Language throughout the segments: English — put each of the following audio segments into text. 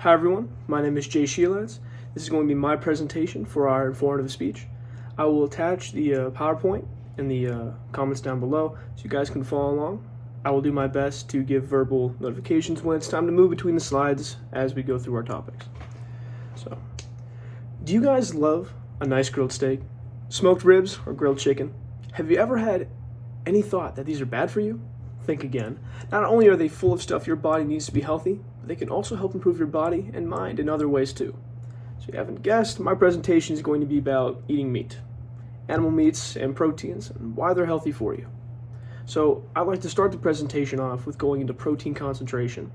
Hi everyone, my name is Jay Sheelance. This is going to be my presentation for our informative speech. I will attach the PowerPoint in the comments down below so you guys can follow along. I will do my best to give verbal notifications when it's time to move between the slides as we go through our topics. So, do you guys love a nice grilled steak, smoked ribs, or grilled chicken? Have you ever had any thought that these are bad for you? Think again. Not only are they full of stuff your body needs to be healthy, but they can also help improve your body and mind in other ways too. So if you haven't guessed, my presentation is going to be about eating meat, animal meats and proteins, and why they're healthy for you. So I'd like to start the presentation off with going into protein concentration.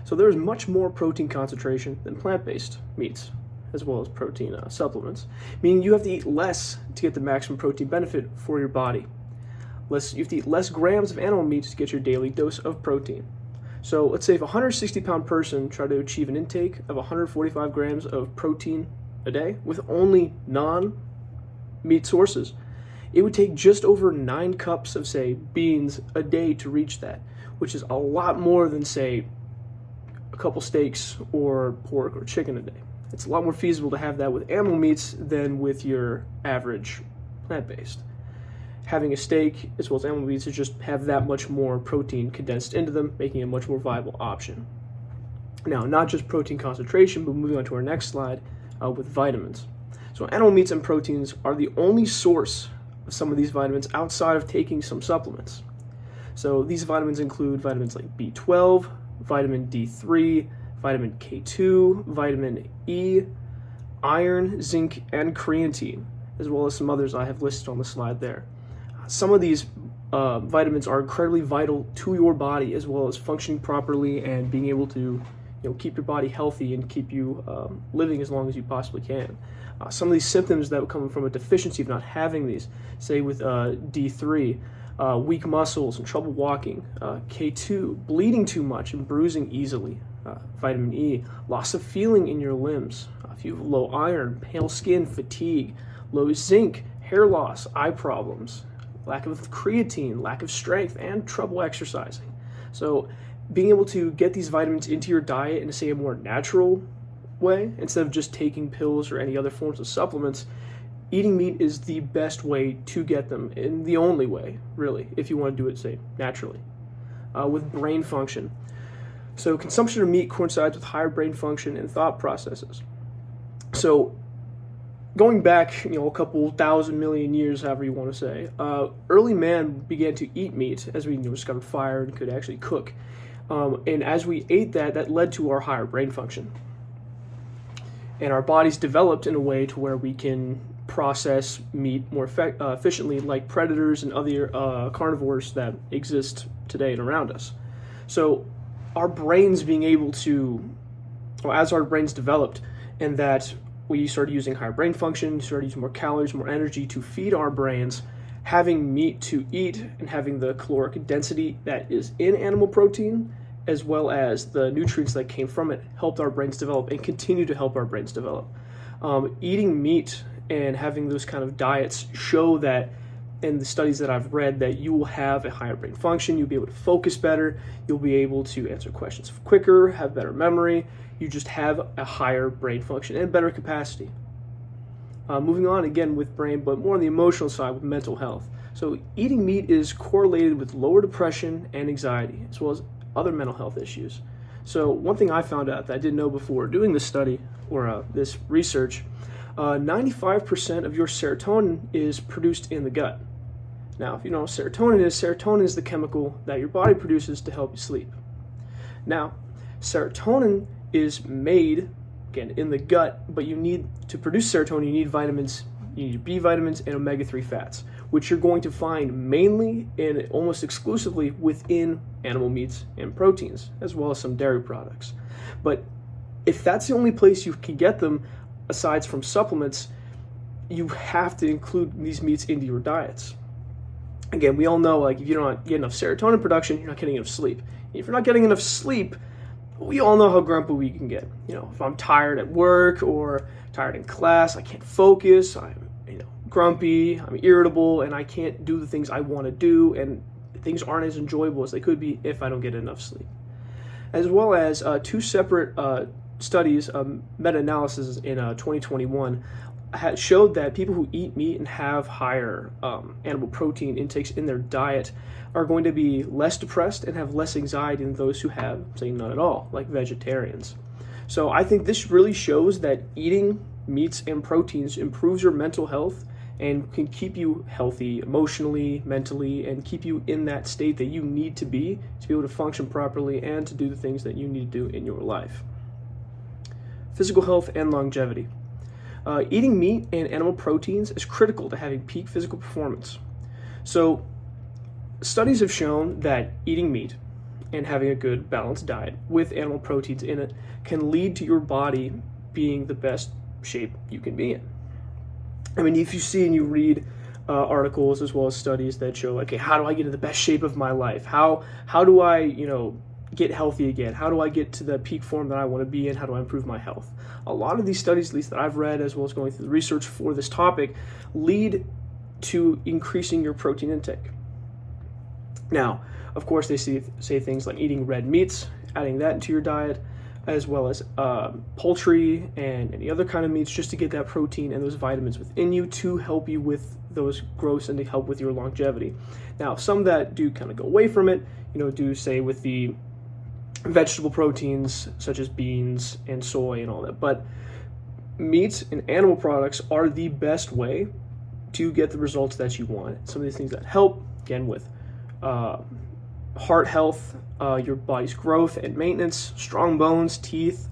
So there is much more protein concentration than plant-based meats, as well as protein supplements, meaning you have to eat less to get the maximum protein benefit for your body. You have to eat less grams of animal meat to get your daily dose of protein. So let's say if a 160-pound person tried to achieve an intake of 145 grams of protein a day with only non-meat sources, it would take just over 9 cups of, say, beans a day to reach that, which is a lot more than, say, a couple steaks or pork or chicken a day. It's a lot more feasible to have that with animal meats than with your average plant-based. Having a steak as well as animal meats is just have that much more protein condensed into them, making it a much more viable option. Now, not just protein concentration, but moving on to our next slide with vitamins. So animal meats and proteins are the only source of some of these vitamins outside of taking some supplements. So these vitamins include vitamins like B12, vitamin D3, vitamin K2, vitamin E, iron, zinc, and creatine, as well as some others I have listed on the slide there. Some of these vitamins are incredibly vital to your body, as well as functioning properly and being able to keep your body healthy and keep you living as long as you possibly can. Some of these symptoms that would come from a deficiency of not having these, say with D3, weak muscles and trouble walking, K2, bleeding too much and bruising easily, vitamin E, loss of feeling in your limbs, if you have low iron, pale skin, fatigue, low zinc, hair loss, eye problems, lack of creatine, lack of strength, and trouble exercising. So being able to get these vitamins into your diet in, say, a more natural way, instead of just taking pills or any other forms of supplements, eating meat is the best way to get them, and the only way, really, if you want to do it, say, naturally. With brain function. So consumption of meat coincides with higher brain function and thought processes. So going back, a couple thousand million years, however you want to say, early man began to eat meat as we discovered fire and could actually cook. And as we ate that, that led to our higher brain function. And our bodies developed in a way to where we can process meat more efficiently, like predators and other carnivores that exist today and around us. So our brains being able to, as our brains developed, and that we started using higher brain function, started using more calories, more energy to feed our brains, having meat to eat and having the caloric density that is in animal protein, as well as the nutrients that came from it, helped our brains develop and continue to help our brains develop. Eating meat and having those kind of diets show that, in the studies that I've read, that you will have a higher brain function, you'll be able to focus better, you'll be able to answer questions quicker, have better memory, you just have a higher brain function and better capacity. Moving on again with brain, but more on the emotional side with mental health. So eating meat is correlated with lower depression and anxiety, as well as other mental health issues. So one thing I found out that I didn't know before doing this study, or this research, 95% of your serotonin is produced in the gut. Now, if you know what serotonin is the chemical that your body produces to help you sleep. Now, serotonin is made, again, in the gut, but to produce serotonin, you need vitamins, you need B vitamins and omega-3 fats, which you're going to find mainly and almost exclusively within animal meats and proteins, as well as some dairy products. But if that's the only place you can get them, aside from supplements, you have to include these meats into your diets. Again, we all know, if you don't get enough serotonin production, you're not getting enough sleep. If you're not getting enough sleep, we all know how grumpy we can get. If I'm tired at work or tired in class, I can't focus, I'm grumpy, I'm irritable, and I can't do the things I want to do, and things aren't as enjoyable as they could be if I don't get enough sleep. As well as two separate studies, meta-analysis in 2021, showed that people who eat meat and have higher animal protein intakes in their diet are going to be less depressed and have less anxiety than those who have, say, none at all, like vegetarians. So I think this really shows that eating meats and proteins improves your mental health and can keep you healthy emotionally, mentally, and keep you in that state that you need to be able to function properly and to do the things that you need to do in your life. Physical health and longevity. Eating meat and animal proteins is critical to having peak physical performance. So, studies have shown that eating meat and having a good balanced diet with animal proteins in it can lead to your body being the best shape you can be in. I mean, if you see and you read articles as well as studies that show, okay, how do I get in the best shape of my life? How do I, get healthy again? How do I get to the peak form that I want to be in? How do I improve my health? A lot of these studies, at least that I've read, as well as going through the research for this topic, lead to increasing your protein intake. Now, of course, they say things like eating red meats, adding that into your diet, as well as poultry and any other kind of meats, just to get that protein and those vitamins within you to help you with those growths and to help with your longevity. Now, some that do kind of go away from it, do say with the vegetable proteins such as beans and soy and all that. But meats and animal products are the best way to get the results that you want. Some of these things that help, again, with heart health, your body's growth and maintenance, strong bones, teeth,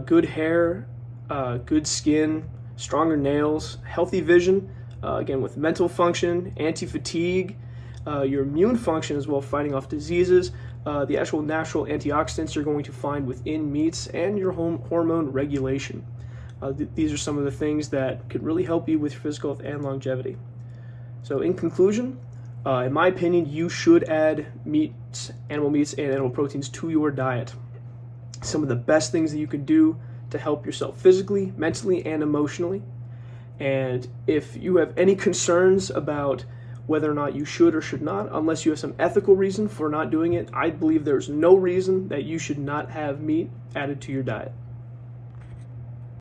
good hair, good skin, stronger nails, healthy vision, again with mental function, anti-fatigue, your immune function as well, fighting off diseases, the actual natural antioxidants you're going to find within meats, and your hormone regulation. These are some of the things that could really help you with your physical health and longevity. So in conclusion, in my opinion, you should add animal meats and animal proteins to your diet. Some of the best things that you can do to help yourself physically, mentally, and emotionally. And if you have any concerns about whether or not you should or should not, unless you have some ethical reason for not doing it, I believe there's no reason that you should not have meat added to your diet.